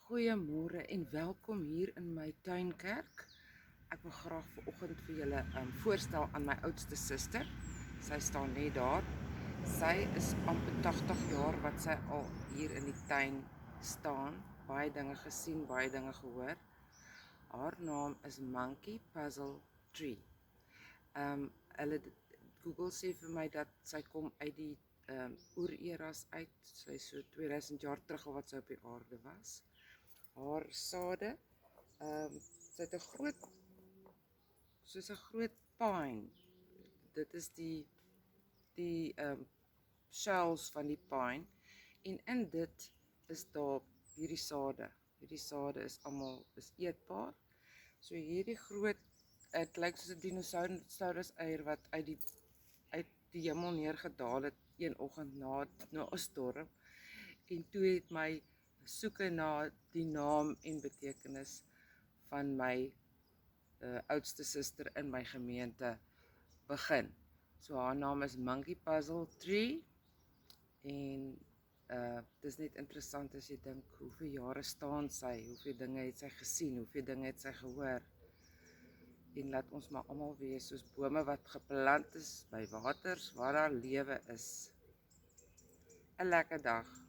Goeiemôre en welkom hier in my tuinkerk. Ek wil graag vanoggend vir julle voorstel aan my oudste suster. Sy staan net daar. Sy is amper 80 jaar wat sy al hier in die tuin staan. Baie dinge gesien, baie dinge gehoor. Haar naam is Monkey Puzzle Tree. Hulle Google sê vir my dat sy kom uit die oereras uit. Sy is so 2000 jaar terug al wat sy op die aarde was. Haar sade, sy het 'n groot, soos 'n groot pine. Dit is die shells van die pine en in dit is daar hierdie sade. Hierdie sade is almal eetbaar. So hierdie groot, dit lyk soos 'n dinosaurus eier wat uit die hemel neergedaal het een oggend na 'n storm. En toe het my soeke na die naam en betekenis van my oudste suster in my gemeente begin. So haar naam is Monkey Puzzle Tree en dis net interessant as jy dink hoeveel jare staan sy, hoeveel dinge het sy gesien, hoeveel dinge het sy gehoor. En laat ons maar almal wees soos bome wat geplant is by waters waar daar lewe is. 'n Lekker dag.